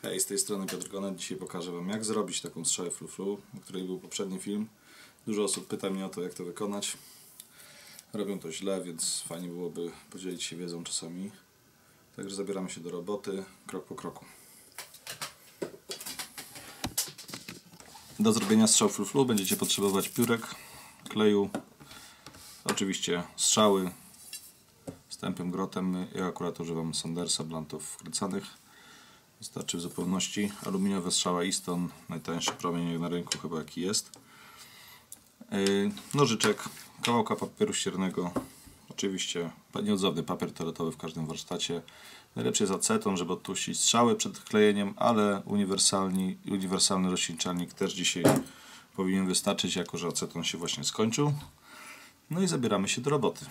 Hej, z tej strony Piotr Gonet. Dzisiaj pokażę Wam, jak zrobić taką strzałę flu-flu, o której był poprzedni film. Dużo osób pyta mnie o to, jak to wykonać. Robią to źle, więc fajnie byłoby podzielić się wiedzą czasami. Także zabieramy się do roboty, krok po kroku. Do zrobienia strzał flu-flu będziecie potrzebować piórek, kleju, oczywiście strzały z tępym grotem. Ja akurat używam Sandersa Bluntów wkręcanych. Wystarczy w zupełności. Aluminiowa strzała Easton, najtańszy promień na rynku chyba jaki jest. Nożyczek, kawałka papieru ściernego, oczywiście nieodzowny papier toaletowy w każdym warsztacie. Najlepszy jest aceton, żeby odtłuścić strzały przed klejeniem, ale uniwersalny rozcieńczalnik też dzisiaj powinien wystarczyć, jako że aceton się właśnie skończył. No i zabieramy się do roboty.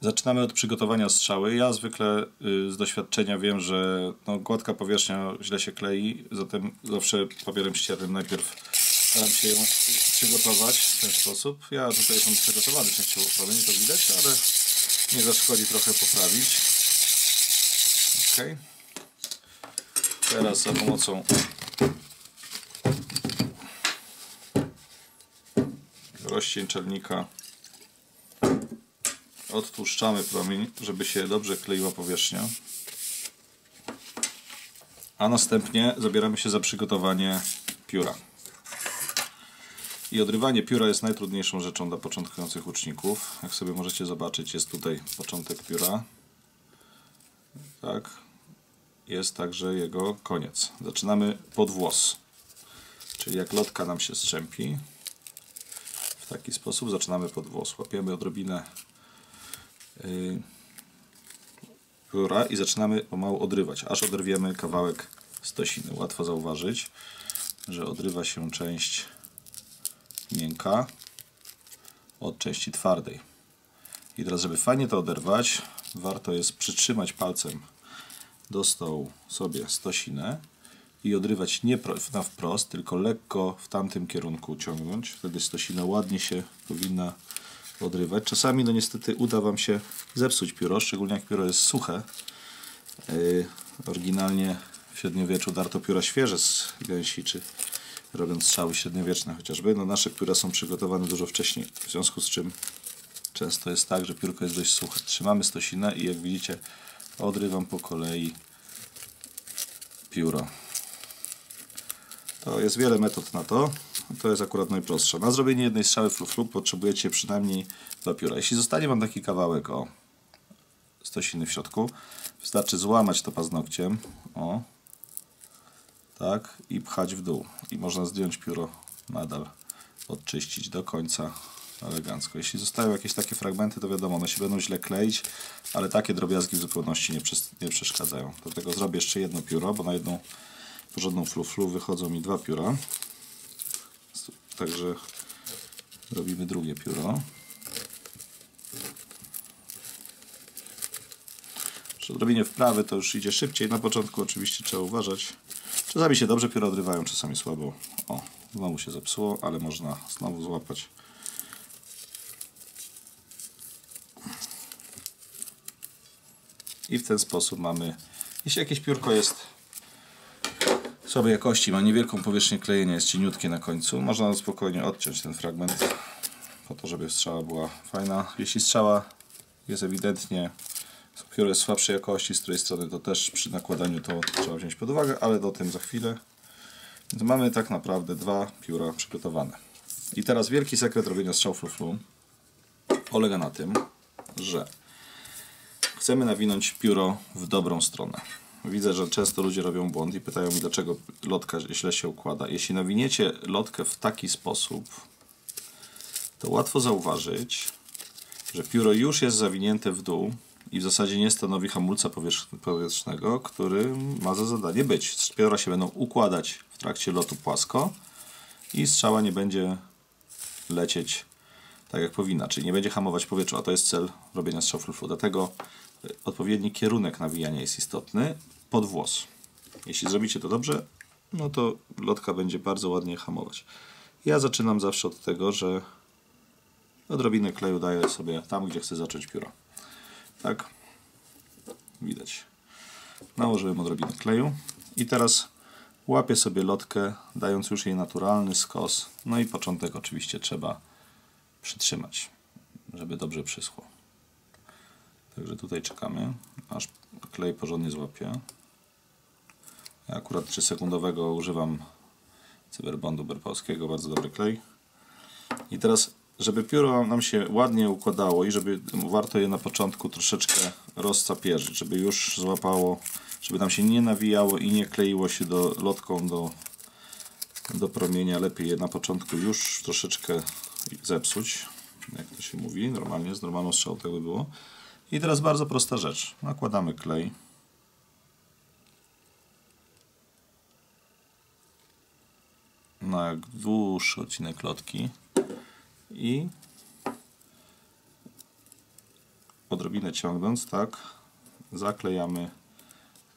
Zaczynamy od przygotowania strzały. Ja zwykle z doświadczenia wiem, że gładka powierzchnia źle się klei, zatem zawsze papierem ściernym najpierw staram się ją przygotować w ten sposób. Ja tutaj jestem przygotowany częściowo promień, to widać, ale nie zaszkodzi trochę poprawić. Ok. Teraz za pomocą rozcieńczalnika odtłuszczamy promień, żeby się dobrze kleiła powierzchnia. A następnie zabieramy się za przygotowanie pióra. I odrywanie pióra jest najtrudniejszą rzeczą dla początkujących łuczników. Jak sobie możecie zobaczyć, jest tutaj początek pióra. Tak. Jest także jego koniec. Zaczynamy pod włos. Czyli jak lotka nam się strzępi, w taki sposób zaczynamy pod włos. Łapiemy odrobinę pióra i zaczynamy pomału odrywać, aż oderwiemy kawałek stosiny. Łatwo zauważyć, że odrywa się część miękka od części twardej. I teraz, żeby fajnie to oderwać, warto jest przytrzymać palcem do stołu sobie stosinę i odrywać nie na wprost, tylko lekko w tamtym kierunku ciągnąć. Wtedy stosina ładnie się powinna odrywać. Czasami niestety uda Wam się zepsuć pióro, szczególnie jak pióro jest suche. Oryginalnie w średniowieczu darto pióra świeże z gęsi, czy robiąc strzały średniowieczne chociażby. Nasze pióra są przygotowane dużo wcześniej, w związku z czym często jest tak, że piórko jest dość suche. Trzymamy stosinę i jak widzicie, odrywam po kolei pióro. To jest wiele metod na to. To jest akurat najprostsza. Na zrobienie jednej strzały flu-flu potrzebujecie przynajmniej 2 pióra. Jeśli zostanie Wam taki kawałek stosiny w środku, wystarczy złamać to paznokciem, tak, i pchać w dół. I można zdjąć pióro nadal, odczyścić do końca elegancko. Jeśli zostają jakieś takie fragmenty, to wiadomo, one się będą źle kleić, ale takie drobiazgi w zupełności nie przeszkadzają. Dlatego zrobię jeszcze jedno pióro, bo na jedną porządną flu-flu wychodzą mi 2 pióra. Także robimy drugie pióro. Przy odrobinie wprawy to już idzie szybciej. Na początku oczywiście trzeba uważać. Czasami się dobrze pióra odrywają, czasami słabo. Znowu się zepsuło, ale można znowu złapać. I w ten sposób mamy, jeśli jakieś piórko jest słabej jakości, ma niewielką powierzchnię klejenia, jest cieniutkie na końcu, można spokojnie odciąć ten fragment po to, żeby strzała była fajna. Jeśli strzała jest ewidentnie, pióro jest słabszej jakości, z której strony, to też przy nakładaniu to trzeba wziąć pod uwagę, ale o tym za chwilę. Więc mamy tak naprawdę 2 pióra przygotowane. I teraz wielki sekret robienia strzał flu-flu polega na tym, że chcemy nawinąć pióro w dobrą stronę. Widzę, że często ludzie robią błąd i pytają mi, dlaczego lotka źle się układa. Jeśli nawiniecie lotkę w taki sposób, to łatwo zauważyć, że pióro już jest zawinięte w dół i w zasadzie nie stanowi hamulca powietrznego, który ma za zadanie być. Pióra się będą układać w trakcie lotu płasko i strzała nie będzie lecieć tak jak powinna, czyli nie będzie hamować powietrza, a to jest cel robienia strzał flu-flu. Dlatego odpowiedni kierunek nawijania jest istotny pod włos. Jeśli zrobicie to dobrze, no to lotka będzie bardzo ładnie hamować. Ja zaczynam zawsze od tego, że odrobinę kleju daję sobie tam, gdzie chcę zacząć pióro. Tak, widać. Nałożyłem odrobinę kleju I teraz łapię sobie lotkę, dając już jej naturalny skos. No i początek oczywiście trzeba przytrzymać, żeby dobrze przyschło. Także tutaj czekamy, aż klej porządnie złapie. Ja akurat 3-sekundowego używam Cyberbondu berpowskiego, bardzo dobry klej. I teraz, żeby pióro nam się ładnie układało i żeby warto je na początku troszeczkę rozcapierzyć, żeby już złapało, żeby nam się nie nawijało i nie kleiło się lotką do promienia. Lepiej je na początku już troszeczkę zepsuć, jak to się mówi, normalnie, z normalną strzałą tak by było. I teraz bardzo prosta rzecz. Nakładamy klej. Na dłuższy odcinek lotki i odrobinę ciągnąc, tak, zaklejamy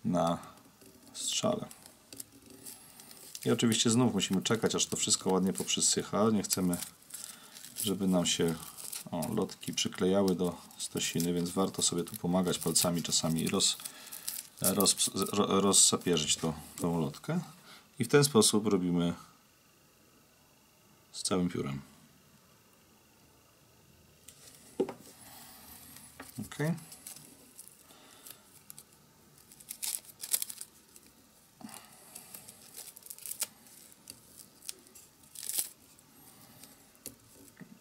na strzale. I oczywiście znów musimy czekać, aż to wszystko ładnie poprzysycha. Nie chcemy, żeby nam się lotki przyklejały do stosiny, więc warto sobie tu pomagać palcami czasami i rozsapierzyć tą lotkę. I w ten sposób robimy z całym piórem. Ok.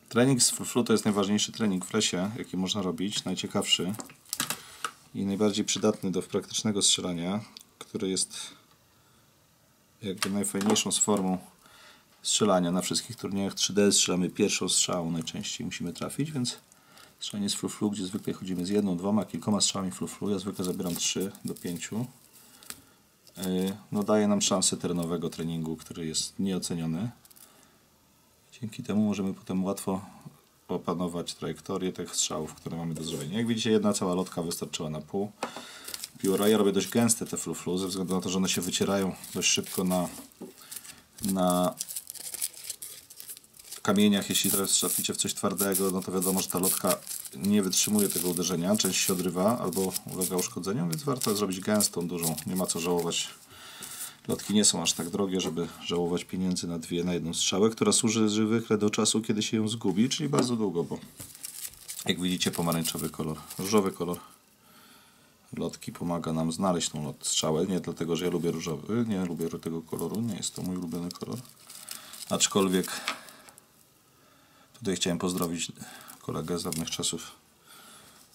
Trening z frufru to jest najważniejszy trening w lesie, jaki można robić, najciekawszy i najbardziej przydatny do praktycznego strzelania, który jest jakby najfajniejszą z formą strzelania. Na wszystkich turniejach 3D strzelamy pierwszą strzałą, najczęściej musimy trafić, więc strzelanie z frufru, gdzie zwykle chodzimy z 1, 2, kilkoma strzałami frufru, ja zwykle zabieram 3 do 5. No, daje nam szansę terenowego treningu, który jest nieoceniony. Dzięki temu możemy potem łatwo opanować trajektorię tych strzałów, które mamy do zrobienia. Jak widzicie, jedna cała lotka wystarczyła na pół pióra. Ja robię dość gęste te frufru, ze względu na to, że one się wycierają dość szybko na kamieniach. Jeśli teraz traficie w coś twardego, no to wiadomo, że ta lotka nie wytrzymuje tego uderzenia, część się odrywa albo ulega uszkodzeniom, więc warto zrobić gęstą, dużą. Nie ma co żałować. Lotki nie są aż tak drogie, żeby żałować pieniędzy na jedną strzałę, która służy zwykle do czasu, kiedy się ją zgubi, czyli bardzo długo, bo jak widzicie, pomarańczowy kolor, różowy kolor lotki pomaga nam znaleźć tą strzałę. Nie dlatego, że ja lubię różowy, nie lubię tego koloru, nie jest to mój ulubiony kolor. Aczkolwiek tutaj chciałem pozdrowić kolegę z dawnych czasów,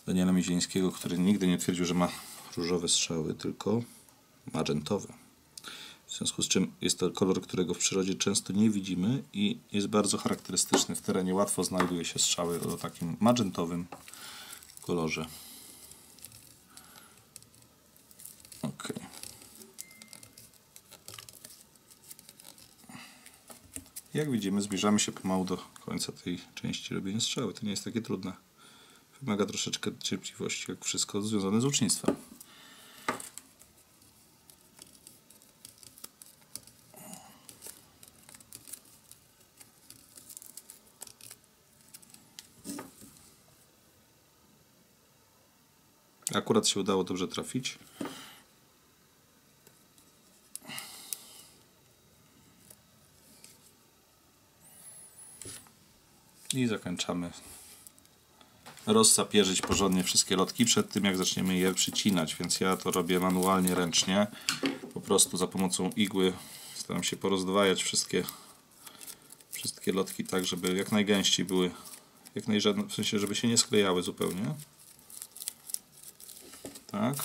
Daniela Miezińskiego, który nigdy nie twierdził, że ma różowe strzały, tylko magentowe. W związku z czym jest to kolor, którego w przyrodzie często nie widzimy i jest bardzo charakterystyczny. W terenie łatwo znajduje się strzały o takim magentowym kolorze. Ok. Jak widzimy, zbliżamy się pomału do końca tej części robienia strzały. To nie jest takie trudne. Wymaga troszeczkę cierpliwości, jak wszystko związane z łucznictwem. Akurat się udało dobrze trafić. I zakończamy rozsapierzyć porządnie wszystkie lotki przed tym, jak zaczniemy je przycinać, więc ja to robię manualnie, ręcznie. Po prostu za pomocą igły staram się porozdwajać wszystkie lotki tak, żeby jak najgęściej były, w sensie, żeby się nie sklejały zupełnie. Tak.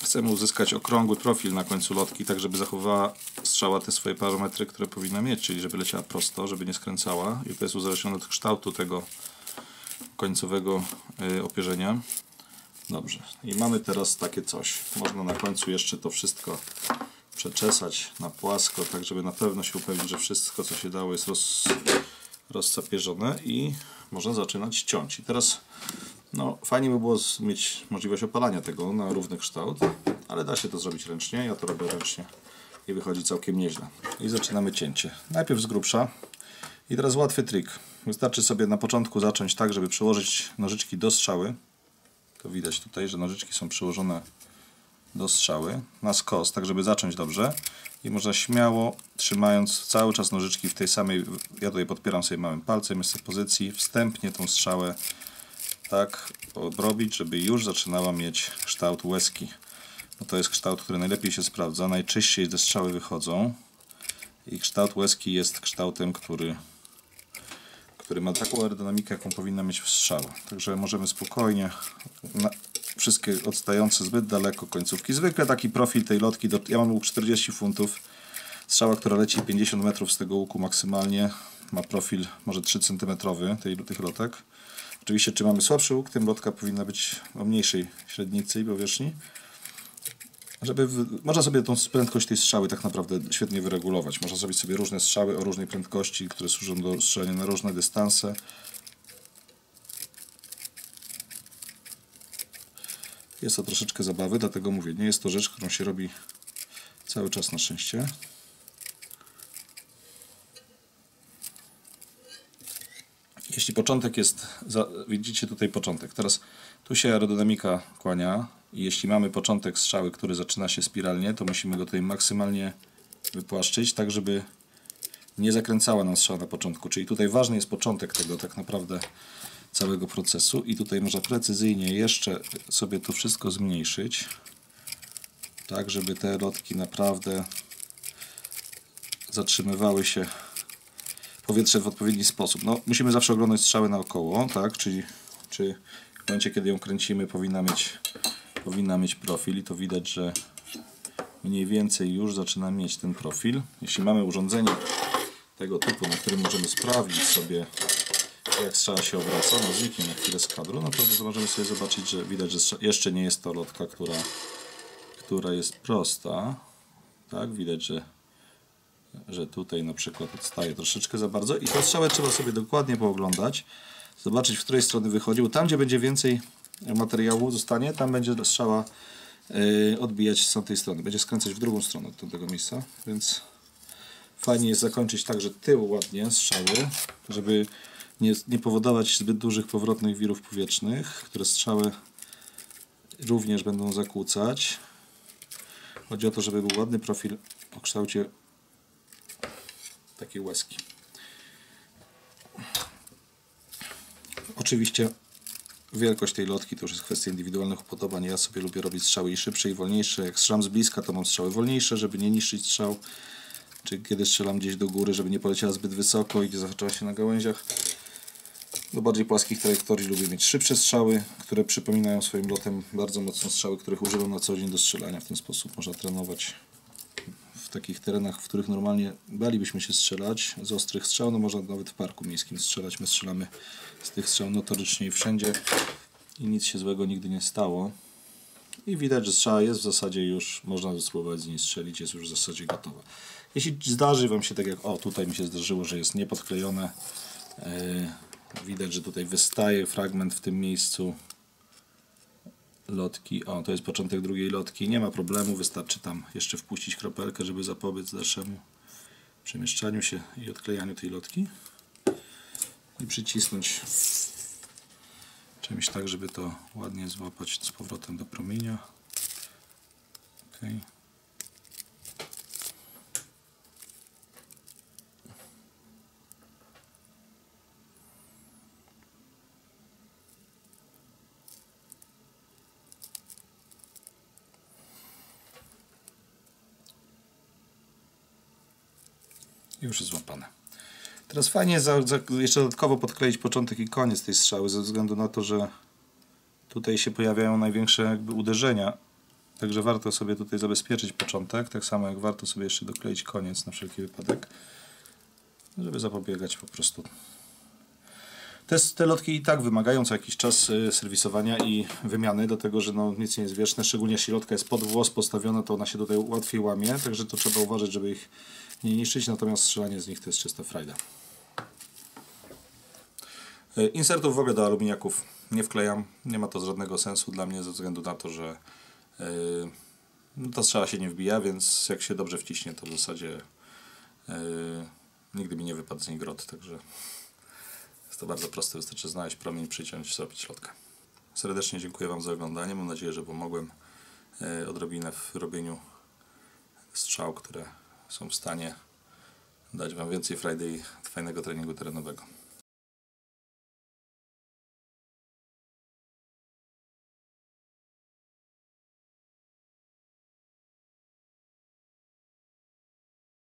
Chcemy uzyskać okrągły profil na końcu lotki, tak żeby zachowała strzała te swoje parametry, które powinna mieć, czyli żeby leciała prosto, żeby nie skręcała, i to jest uzależnione od kształtu tego końcowego opierzenia. Dobrze. I mamy teraz takie coś. Można na końcu jeszcze to wszystko przeczesać na płasko, tak żeby na pewno się upewnić, że wszystko, co się dało, jest rozsapierzone i można zaczynać ciąć. I teraz no, fajnie by było mieć możliwość opalania tego na równy kształt, ale da się to zrobić ręcznie. Ja to robię ręcznie i wychodzi całkiem nieźle. I zaczynamy cięcie. Najpierw z grubsza. I teraz łatwy trik. Wystarczy sobie na początku zacząć tak, żeby przyłożyć nożyczki do strzały. To widać tutaj, że nożyczki są przyłożone do strzały na skos, tak żeby zacząć dobrze. I można śmiało, trzymając cały czas nożyczki w tej samej, ja tutaj podpieram sobie małym palcem, jest w pozycji, wstępnie tą strzałę tak obrobić, żeby już zaczynała mieć kształt łezki. Bo to jest kształt, który najlepiej się sprawdza, najczyściej te strzały wychodzą. I kształt łezki jest kształtem, który ma taką aerodynamikę, jaką powinna mieć strzała. Także możemy spokojnie wszystkie odstające zbyt daleko końcówki. Zwykle taki profil tej lotki, ja mam łuk 40 funtów. Strzała, która leci 50 metrów z tego łuku maksymalnie, ma profil może 3 cm tych lotek. Oczywiście, czy mamy słabszy łuk, tym lotka powinna być o mniejszej średnicy i powierzchni. Można sobie tą prędkość tej strzały tak naprawdę świetnie wyregulować. Można zrobić sobie różne strzały o różnej prędkości, które służą do strzelania na różne dystanse. Jest to troszeczkę zabawy, dlatego mówię, nie jest to rzecz, którą się robi cały czas na szczęście. Jeśli początek jest, widzicie tutaj początek, teraz tu się aerodynamika kłania i jeśli mamy początek strzały, który zaczyna się spiralnie, to musimy go tutaj maksymalnie wypłaszczyć, tak żeby nie zakręcała nam strzała na początku, czyli tutaj ważny jest początek tego tak naprawdę całego procesu i tutaj można precyzyjnie jeszcze sobie to wszystko zmniejszyć, tak żeby te lotki naprawdę zatrzymywały się powietrze w odpowiedni sposób. No, musimy zawsze oglądać strzały naokoło, tak? Czyli w momencie, kiedy ją kręcimy, powinna mieć profil i to widać, że mniej więcej już zaczyna mieć ten profil. Jeśli mamy urządzenie tego typu, na którym możemy sprawdzić sobie, jak strzała się obraca, no zniknie na chwilę z kadru, no to możemy sobie zobaczyć, że widać, że jeszcze nie jest to lotka, która jest prosta. Tak, widać, że tutaj na przykład odstaje troszeczkę za bardzo i tę strzałę trzeba sobie dokładnie pooglądać, zobaczyć, w której strony wychodził. Tam, gdzie będzie więcej materiału zostanie, tam będzie strzała odbijać z tamtej strony, będzie skręcać w drugą stronę od tego miejsca, więc fajnie jest zakończyć także tył ładnie strzały, żeby nie powodować zbyt dużych powrotnych wirów powietrznych, które strzałę również będą zakłócać. Chodzi o to, żeby był ładny profil o kształcie takiej łezki. Oczywiście wielkość tej lotki to już jest kwestia indywidualnych upodobań. Ja sobie lubię robić strzały i szybsze i wolniejsze. Jak strzelam z bliska, to mam strzały wolniejsze, żeby nie niszczyć strzał. Czy kiedy strzelam gdzieś do góry, żeby nie poleciała zbyt wysoko i nie zahaczała się na gałęziach. Do bardziej płaskich trajektorii lubię mieć szybsze strzały, które przypominają swoim lotem bardzo mocno strzały, których używam na co dzień do strzelania. W ten sposób można trenować w takich terenach, w których normalnie balibyśmy się strzelać z ostrych strzał. No można nawet w parku miejskim strzelać. My strzelamy z tych strzał notorycznie wszędzie i nic się złego nigdy nie stało. I widać, że strzała jest w zasadzie już, można spróbować z niej strzelić, jest już w zasadzie gotowa. Jeśli zdarzy Wam się, tak jak tutaj mi się zdarzyło, że jest niepodklejone, widać, że tutaj wystaje fragment w tym miejscu lotki. To jest początek drugiej lotki. Nie ma problemu, wystarczy tam jeszcze wpuścić kropelkę, żeby zapobiec dalszemu przemieszczaniu się i odklejaniu tej lotki. I przycisnąć czymś tak, żeby to ładnie złapać z powrotem do promienia. Okay. Już jest złapane. Teraz fajnie jest jeszcze dodatkowo podkleić początek i koniec tej strzały, ze względu na to, że tutaj się pojawiają największe jakby uderzenia. Także warto sobie tutaj zabezpieczyć początek, tak samo jak warto sobie jeszcze dokleić koniec na wszelki wypadek, żeby zapobiegać po prostu. Te lotki i tak wymagają co jakiś czas serwisowania i wymiany, dlatego że no, nic nie jest wieczne, szczególnie jeśli lotka jest pod włos postawiona, to ona się tutaj łatwiej łamie, także to trzeba uważać, żeby ich nie niszczyć, natomiast strzelanie z nich to jest czysta frajda. Insertów w ogóle do aluminiaków nie wklejam, nie ma to żadnego sensu dla mnie ze względu na to, że ta strzała się nie wbija, więc jak się dobrze wciśnie, to w zasadzie nigdy mi nie wypadł z niej grot, także jest to bardzo proste, wystarczy znaleźć promień, przyciąć, zrobić lotkę. Serdecznie dziękuję Wam za oglądanie. Mam nadzieję, że pomogłem odrobinę w robieniu strzał, które są w stanie dać Wam więcej frajdy i fajnego treningu terenowego.